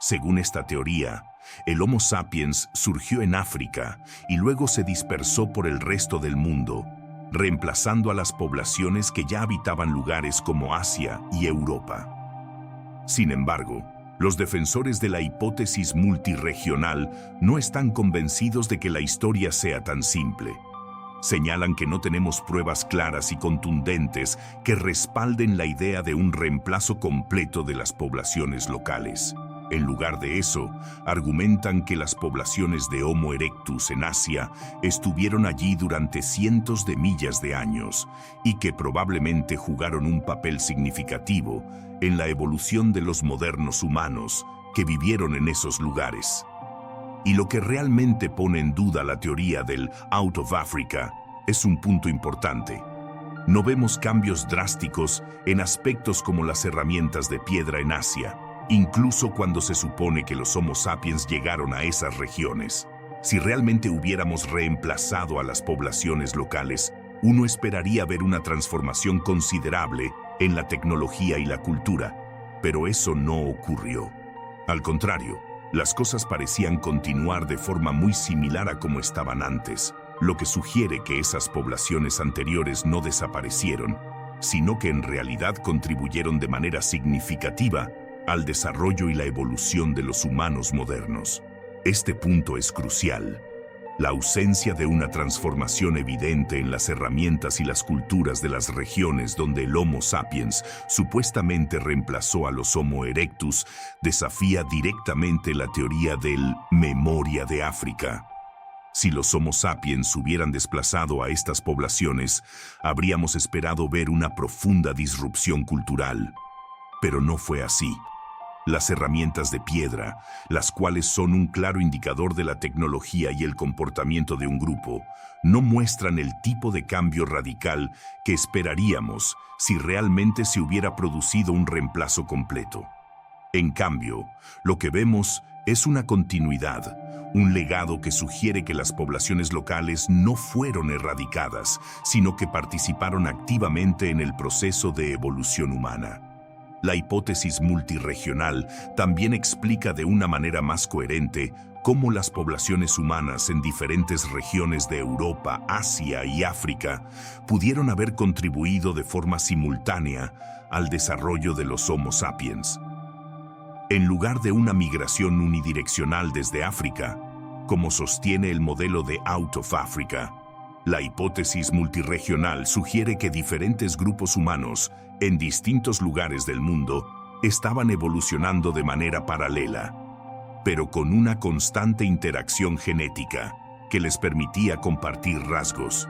A: Según esta teoría, el Homo sapiens surgió en África y luego se dispersó por el resto del mundo, reemplazando a las poblaciones que ya habitaban lugares como Asia y Europa. Sin embargo, los defensores de la hipótesis multirregional no están convencidos de que la historia sea tan simple. Señalan que no tenemos pruebas claras y contundentes que respalden la idea de un reemplazo completo de las poblaciones locales. En lugar de eso, argumentan que las poblaciones de Homo erectus en Asia estuvieron allí durante cientos de millas de años y que probablemente jugaron un papel significativo en la evolución de los modernos humanos que vivieron en esos lugares. Y lo que realmente pone en duda la teoría del Out of Africa es un punto importante. No vemos cambios drásticos en aspectos como las herramientas de piedra en Asia, incluso cuando se supone que los Homo sapiens llegaron a esas regiones. Si realmente hubiéramos reemplazado a las poblaciones locales, uno esperaría ver una transformación considerable en la tecnología y la cultura, pero eso no ocurrió. Al contrario, las cosas parecían continuar de forma muy similar a como estaban antes, lo que sugiere que esas poblaciones anteriores no desaparecieron, sino que en realidad contribuyeron de manera significativa al desarrollo y la evolución de los humanos modernos. Este punto es crucial. La ausencia de una transformación evidente en las herramientas y las culturas de las regiones donde el Homo sapiens supuestamente reemplazó a los Homo erectus desafía directamente la teoría del memoria de África. Si los Homo sapiens hubieran desplazado a estas poblaciones, habríamos esperado ver una profunda disrupción cultural. Pero no fue así. Las herramientas de piedra, las cuales son un claro indicador de la tecnología y el comportamiento de un grupo, no muestran el tipo de cambio radical que esperaríamos si realmente se hubiera producido un reemplazo completo. En cambio, lo que vemos es una continuidad, un legado que sugiere que las poblaciones locales no fueron erradicadas, sino que participaron activamente en el proceso de evolución humana. La hipótesis multirregional también explica de una manera más coherente cómo las poblaciones humanas en diferentes regiones de Europa, Asia y África pudieron haber contribuido de forma simultánea al desarrollo de los Homo sapiens. En lugar de una migración unidireccional desde África, Como sostiene el modelo de Out of Africa, la hipótesis multirregional sugiere que diferentes grupos humanos en distintos lugares del mundo estaban evolucionando de manera paralela, pero con una constante interacción genética que les permitía compartir rasgos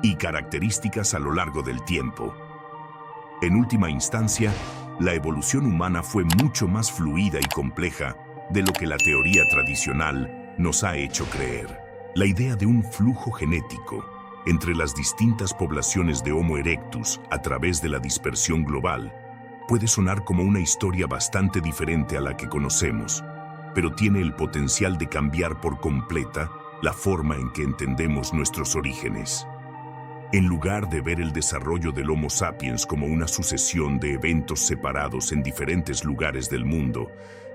A: y características a lo largo del tiempo. En última instancia, la evolución humana fue mucho más fluida y compleja de lo que la teoría tradicional nos ha hecho creer. La idea de un flujo genético entre las distintas poblaciones de Homo erectus a través de la dispersión global puede sonar como una historia bastante diferente a la que conocemos, pero tiene el potencial de cambiar por completa la forma en que entendemos nuestros orígenes. En lugar de ver el desarrollo del Homo sapiens como una sucesión de eventos separados en diferentes lugares del mundo,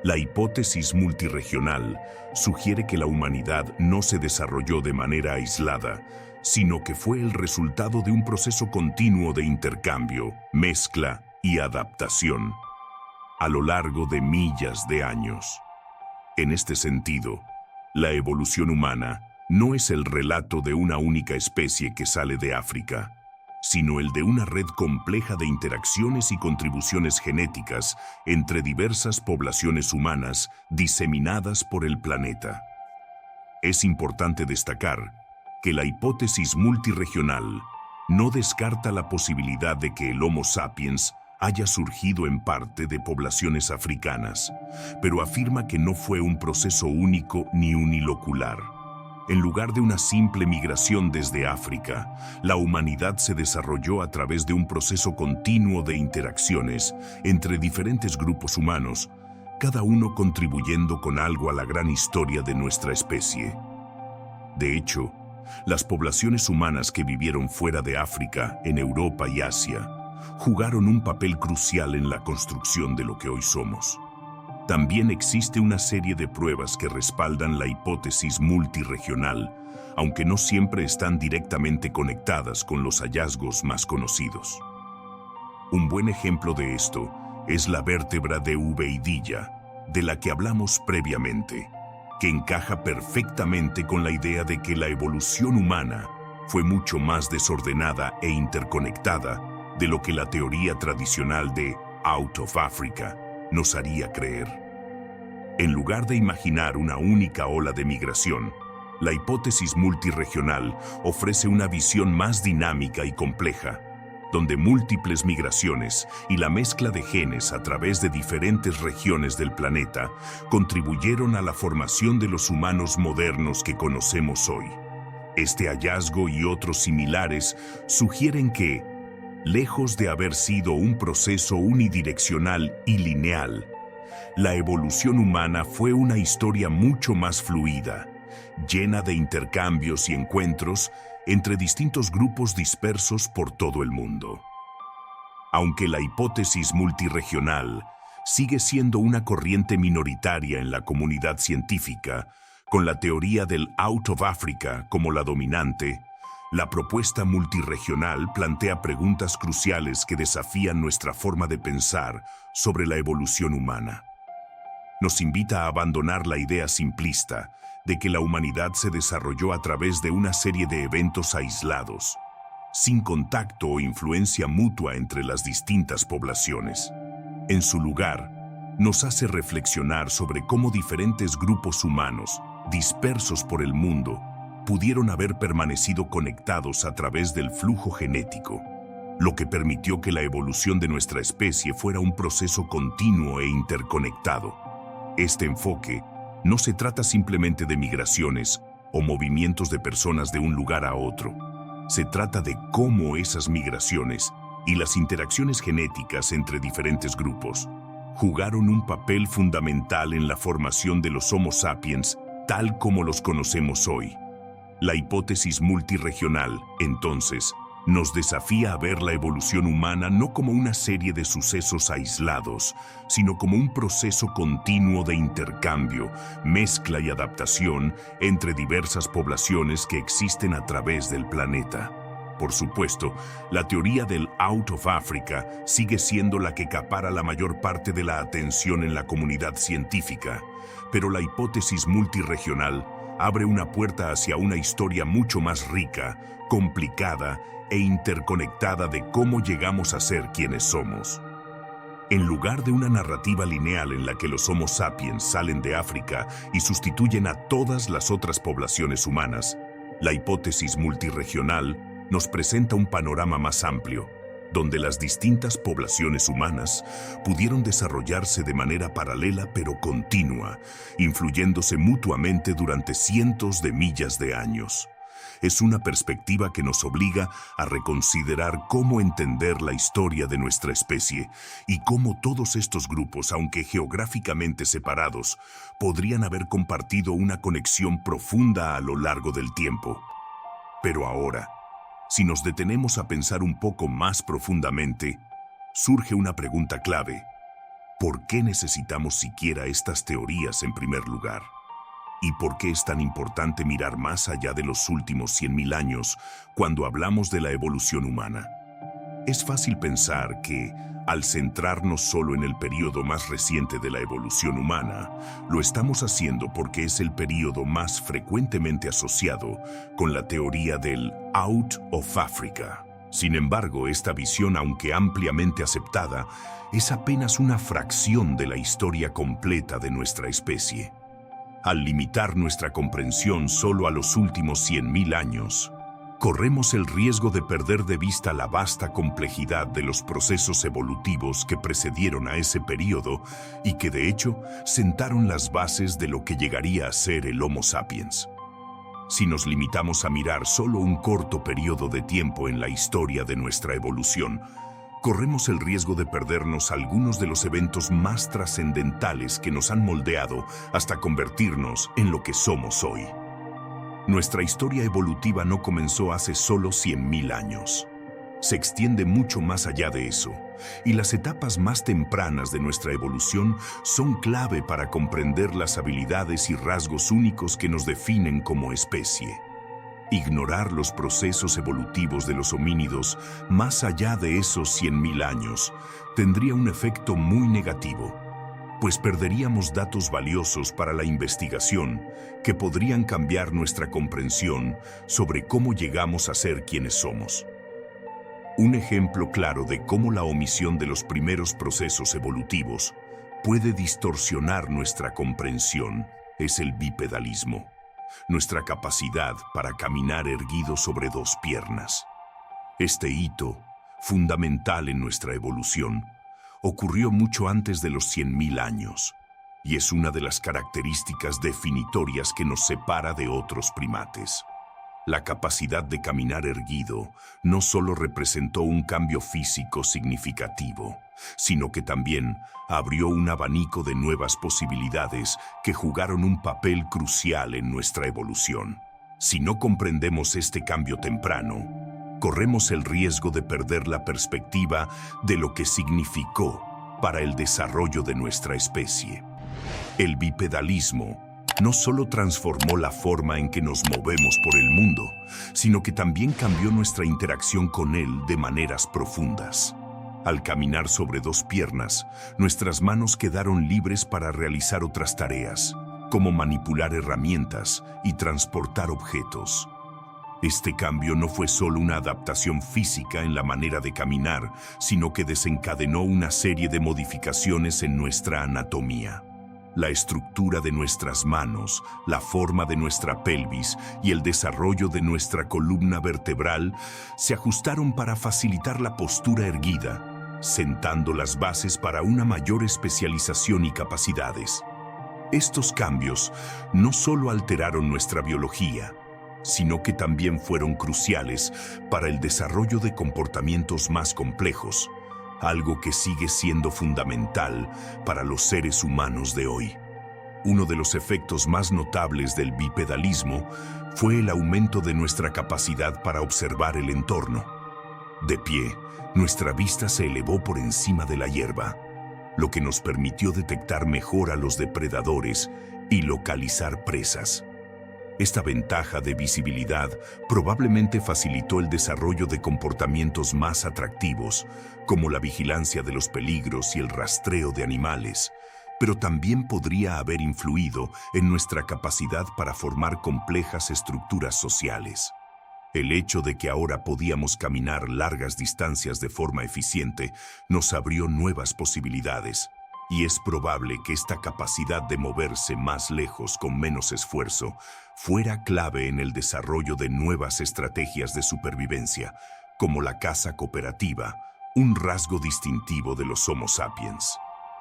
A: la hipótesis multirregional sugiere que la humanidad no se desarrolló de manera aislada, sino que fue el resultado de un proceso continuo de intercambio, mezcla y adaptación a lo largo de millas de años. En este sentido, la evolución humana no es el relato de una única especie que sale de África, sino el de una red compleja de interacciones y contribuciones genéticas entre diversas poblaciones humanas diseminadas por el planeta. Es importante destacar que la hipótesis multirregional no descarta la posibilidad de que el Homo sapiens haya surgido en parte de poblaciones africanas, pero afirma que no fue un proceso único ni unilocular. En lugar de una simple migración desde África, la humanidad se desarrolló a través de un proceso continuo de interacciones entre diferentes grupos humanos, cada uno contribuyendo con algo a la gran historia de nuestra especie. De hecho, las poblaciones humanas que vivieron fuera de África, en Europa y Asia, jugaron un papel crucial en la construcción de lo que hoy somos. También existe una serie de pruebas que respaldan la hipótesis multirregional, aunque no siempre están directamente conectadas con los hallazgos más conocidos. Un buen ejemplo de esto es la vértebra de Uveidilla, de la que hablamos previamente, que encaja perfectamente con la idea de que la evolución humana fue mucho más desordenada e interconectada de lo que la teoría tradicional de Out of Africa nos haría creer. En lugar de imaginar una única ola de migración, la hipótesis multirregional ofrece una visión más dinámica y compleja, donde múltiples migraciones y la mezcla de genes a través de diferentes regiones del planeta contribuyeron a la formación de los humanos modernos que conocemos hoy. Este hallazgo y otros similares sugieren que, lejos de haber sido un proceso unidireccional y lineal, la evolución humana fue una historia mucho más fluida, llena de intercambios y encuentros entre distintos grupos dispersos por todo el mundo. Aunque la hipótesis multirregional sigue siendo una corriente minoritaria en la comunidad científica, con la teoría del Out of Africa como la dominante, la propuesta multirregional plantea preguntas cruciales que desafían nuestra forma de pensar sobre la evolución humana. Nos invita a abandonar la idea simplista de que la humanidad se desarrolló a través de una serie de eventos aislados, sin contacto o influencia mutua entre las distintas poblaciones. En su lugar, nos hace reflexionar sobre cómo diferentes grupos humanos, dispersos por el mundo, pudieron haber permanecido conectados a través del flujo genético, lo que permitió que la evolución de nuestra especie fuera un proceso continuo e interconectado. Este enfoque no se trata simplemente de migraciones o movimientos de personas de un lugar a otro. Se trata de cómo esas migraciones y las interacciones genéticas entre diferentes grupos jugaron un papel fundamental en la formación de los Homo sapiens tal como los conocemos hoy. La hipótesis multirregional, entonces, nos desafía a ver la evolución humana no como una serie de sucesos aislados, sino como un proceso continuo de intercambio, mezcla y adaptación entre diversas poblaciones que existen a través del planeta. Por supuesto, la teoría del Out of Africa sigue siendo la que acapara la mayor parte de la atención en la comunidad científica, pero la hipótesis multirregional abre una puerta hacia una historia mucho más rica, complicada e interconectada de cómo llegamos a ser quienes somos. En lugar de una narrativa lineal en la que los Homo sapiens salen de África y sustituyen a todas las otras poblaciones humanas, la hipótesis multirregional nos presenta un panorama más amplio, donde las distintas poblaciones humanas pudieron desarrollarse de manera paralela pero continua, influyéndose mutuamente durante cientos de millas de años. Es una perspectiva que nos obliga a reconsiderar cómo entender la historia de nuestra especie y cómo todos estos grupos, aunque geográficamente separados, podrían haber compartido una conexión profunda a lo largo del tiempo. Pero ahora, si nos detenemos a pensar un poco más profundamente, surge una pregunta clave. ¿Por qué necesitamos siquiera estas teorías en primer lugar? ¿Y por qué es tan importante mirar más allá de los últimos 100.000 años cuando hablamos de la evolución humana? Es fácil pensar que, al centrarnos solo en el periodo más reciente de la evolución humana, lo estamos haciendo porque es el periodo más frecuentemente asociado con la teoría del Out of Africa. Sin embargo, esta visión, aunque ampliamente aceptada, es apenas una fracción de la historia completa de nuestra especie. Al limitar nuestra comprensión solo a los últimos 100.000 años, corremos el riesgo de perder de vista la vasta complejidad de los procesos evolutivos que precedieron a ese periodo y que, de hecho, sentaron las bases de lo que llegaría a ser el Homo sapiens. Si nos limitamos a mirar solo un corto periodo de tiempo en la historia de nuestra evolución, corremos el riesgo de perdernos algunos de los eventos más trascendentales que nos han moldeado hasta convertirnos en lo que somos hoy. Nuestra historia evolutiva no comenzó hace solo 100.000 años. Se extiende mucho más allá de eso, y las etapas más tempranas de nuestra evolución son clave para comprender las habilidades y rasgos únicos que nos definen como especie. Ignorar los procesos evolutivos de los homínidos más allá de esos 100.000 años tendría un efecto muy negativo, pues perderíamos datos valiosos para la investigación que podrían cambiar nuestra comprensión sobre cómo llegamos a ser quienes somos. Un ejemplo claro de cómo la omisión de los primeros procesos evolutivos puede distorsionar nuestra comprensión es el bipedalismo, nuestra capacidad para caminar erguido sobre dos piernas. Este hito, fundamental en nuestra evolución, ocurrió mucho antes de los 100.000 años, y es una de las características definitorias que nos separa de otros primates. La capacidad de caminar erguido no solo representó un cambio físico significativo, sino que también abrió un abanico de nuevas posibilidades que jugaron un papel crucial en nuestra evolución. Si no comprendemos este cambio temprano, corremos el riesgo de perder la perspectiva de lo que significó para el desarrollo de nuestra especie. El bipedalismo no solo transformó la forma en que nos movemos por el mundo, sino que también cambió nuestra interacción con él de maneras profundas. Al caminar sobre dos piernas, nuestras manos quedaron libres para realizar otras tareas, como manipular herramientas y transportar objetos. Este cambio no fue solo una adaptación física en la manera de caminar, sino que desencadenó una serie de modificaciones en nuestra anatomía. La estructura de nuestras manos, la forma de nuestra pelvis y el desarrollo de nuestra columna vertebral se ajustaron para facilitar la postura erguida, sentando las bases para una mayor especialización y capacidades. Estos cambios no solo alteraron nuestra biología, sino que también fueron cruciales para el desarrollo de comportamientos más complejos, algo que sigue siendo fundamental para los seres humanos de hoy. Uno de los efectos más notables del bipedalismo fue el aumento de nuestra capacidad para observar el entorno. De pie, nuestra vista se elevó por encima de la hierba, lo que nos permitió detectar mejor a los depredadores y localizar presas. Esta ventaja de visibilidad probablemente facilitó el desarrollo de comportamientos más atractivos, como la vigilancia de los peligros y el rastreo de animales, pero también podría haber influido en nuestra capacidad para formar complejas estructuras sociales. El hecho de que ahora podíamos caminar largas distancias de forma eficiente nos abrió nuevas posibilidades, y es probable que esta capacidad de moverse más lejos con menos esfuerzo fuera clave en el desarrollo de nuevas estrategias de supervivencia, como la caza cooperativa, un rasgo distintivo de los Homo sapiens.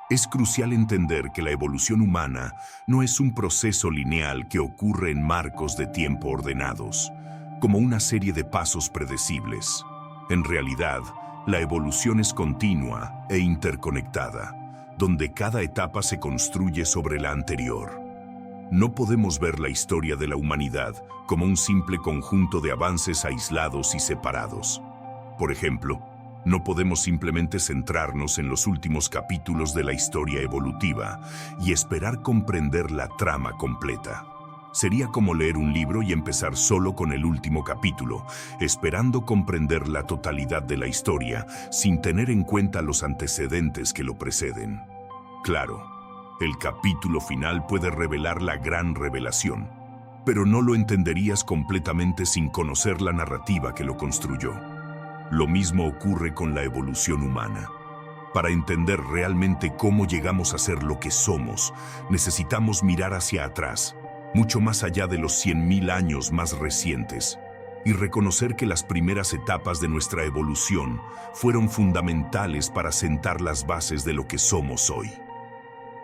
A: Es crucial entender que la evolución humana no es un proceso lineal que ocurre en marcos de tiempo ordenados, como una serie de pasos predecibles. En realidad, la evolución es continua e interconectada, donde cada etapa se construye sobre la anterior. No podemos ver la historia de la humanidad como un simple conjunto de avances aislados y separados. Por ejemplo, no podemos simplemente centrarnos en los últimos capítulos de la historia evolutiva y esperar comprender la trama completa. Sería como leer un libro y empezar solo con el último capítulo, esperando comprender la totalidad de la historia sin tener en cuenta los antecedentes que lo preceden. Claro, el capítulo final puede revelar la gran revelación, pero no lo entenderías completamente sin conocer la narrativa que lo construyó. Lo mismo ocurre con la evolución humana. Para entender realmente cómo llegamos a ser lo que somos, necesitamos mirar hacia atrás, mucho más allá de los 100.000 años más recientes, y reconocer que las primeras etapas de nuestra evolución fueron fundamentales para sentar las bases de lo que somos hoy.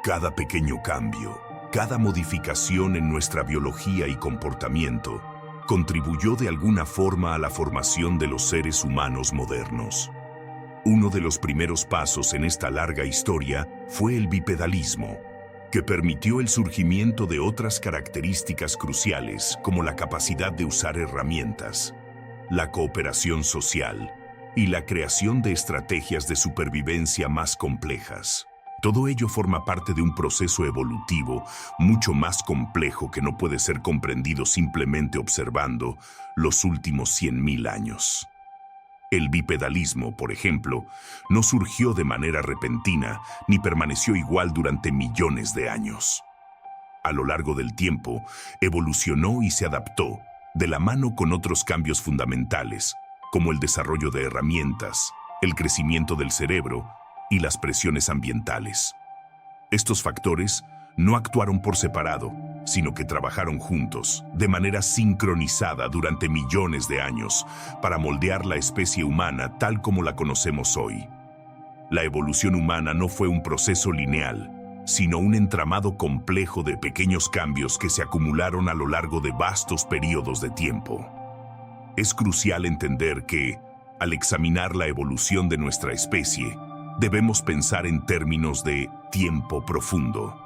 A: Cada pequeño cambio, cada modificación en nuestra biología y comportamiento, contribuyó de alguna forma a la formación de los seres humanos modernos. Uno de los primeros pasos en esta larga historia fue el bipedalismo, que permitió el surgimiento de otras características cruciales como la capacidad de usar herramientas, la cooperación social y la creación de estrategias de supervivencia más complejas. Todo ello forma parte de un proceso evolutivo mucho más complejo que no puede ser comprendido simplemente observando los últimos 100.000 años. El bipedalismo, por ejemplo, no surgió de manera repentina ni permaneció igual durante millones de años. A lo largo del tiempo, evolucionó y se adaptó, de la mano con otros cambios fundamentales, como el desarrollo de herramientas, el crecimiento del cerebro y las presiones ambientales. Estos factores no actuaron por separado, sino que trabajaron juntos, de manera sincronizada durante millones de años, para moldear la especie humana tal como la conocemos hoy. La evolución humana no fue un proceso lineal, sino un entramado complejo de pequeños cambios que se acumularon a lo largo de vastos periodos de tiempo. Es crucial entender que, al examinar la evolución de nuestra especie, debemos pensar en términos de tiempo profundo.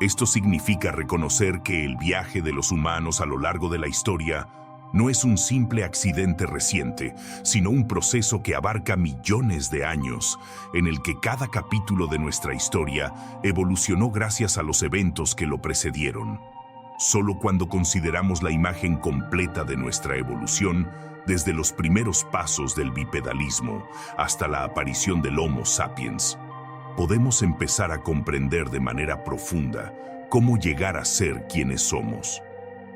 A: Esto significa reconocer que el viaje de los humanos a lo largo de la historia no es un simple accidente reciente, sino un proceso que abarca millones de años, en el que cada capítulo de nuestra historia evolucionó gracias a los eventos que lo precedieron. Solo cuando consideramos la imagen completa de nuestra evolución, desde los primeros pasos del bipedalismo hasta la aparición del Homo sapiens, podemos empezar a comprender de manera profunda cómo llegar a ser quienes somos.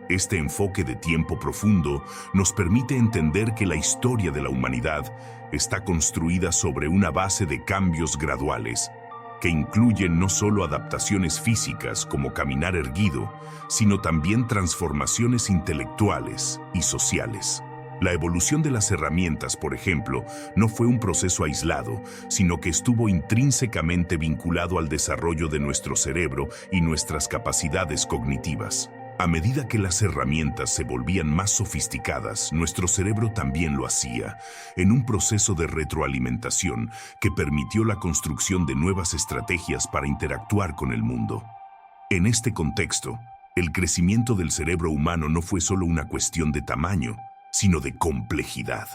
A: Este enfoque de tiempo profundo nos permite entender que la historia de la humanidad está construida sobre una base de cambios graduales que incluyen no solo adaptaciones físicas como caminar erguido, sino también transformaciones intelectuales y sociales. La evolución de las herramientas, por ejemplo, no fue un proceso aislado, sino que estuvo intrínsecamente vinculado al desarrollo de nuestro cerebro y nuestras capacidades cognitivas. A medida que las herramientas se volvían más sofisticadas, nuestro cerebro también lo hacía, en un proceso de retroalimentación que permitió la construcción de nuevas estrategias para interactuar con el mundo. En este contexto, el crecimiento del cerebro humano no fue solo una cuestión de tamaño, sino de complejidad.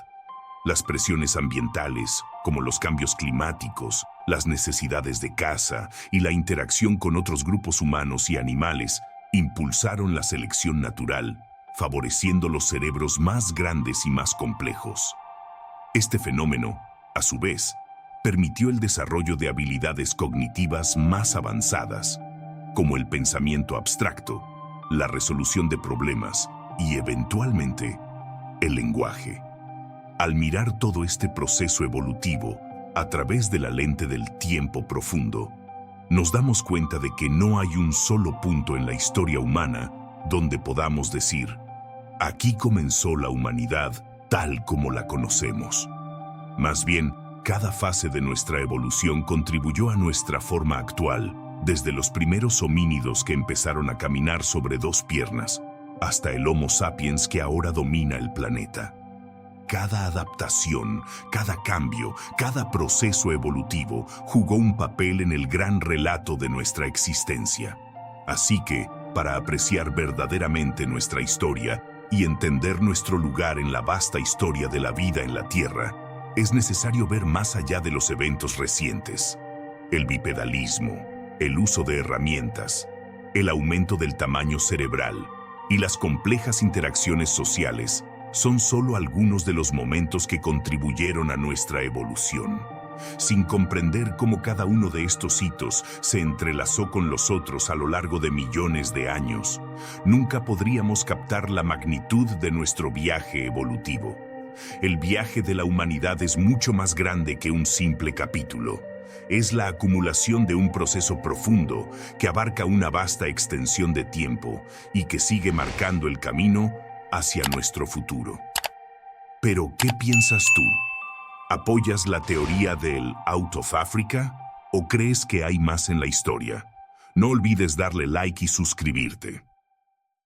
A: Las presiones ambientales, como los cambios climáticos, las necesidades de caza y la interacción con otros grupos humanos y animales, impulsaron la selección natural, favoreciendo los cerebros más grandes y más complejos. Este fenómeno, a su vez, permitió el desarrollo de habilidades cognitivas más avanzadas, como el pensamiento abstracto, la resolución de problemas y, eventualmente, el lenguaje. Al mirar todo este proceso evolutivo a través de la lente del tiempo profundo, nos damos cuenta de que no hay un solo punto en la historia humana donde podamos decir, aquí comenzó la humanidad tal como la conocemos. Más bien, cada fase de nuestra evolución contribuyó a nuestra forma actual, desde los primeros homínidos que empezaron a caminar sobre dos piernas, hasta el Homo sapiens que ahora domina el planeta. Cada adaptación, cada cambio, cada proceso evolutivo jugó un papel en el gran relato de nuestra existencia. Así que, para apreciar verdaderamente nuestra historia y entender nuestro lugar en la vasta historia de la vida en la Tierra, es necesario ver más allá de los eventos recientes. El bipedalismo, el uso de herramientas, el aumento del tamaño cerebral y las complejas interacciones sociales son solo algunos de los momentos que contribuyeron a nuestra evolución. Sin comprender cómo cada uno de estos hitos se entrelazó con los otros a lo largo de millones de años, nunca podríamos captar la magnitud de nuestro viaje evolutivo. El viaje de la humanidad es mucho más grande que un simple capítulo. Es la acumulación de un proceso profundo que abarca una vasta extensión de tiempo y que sigue marcando el camino hacia nuestro futuro. Pero, ¿qué piensas tú? ¿Apoyas la teoría del Out of Africa o crees que hay más en la historia? No olvides darle like y suscribirte.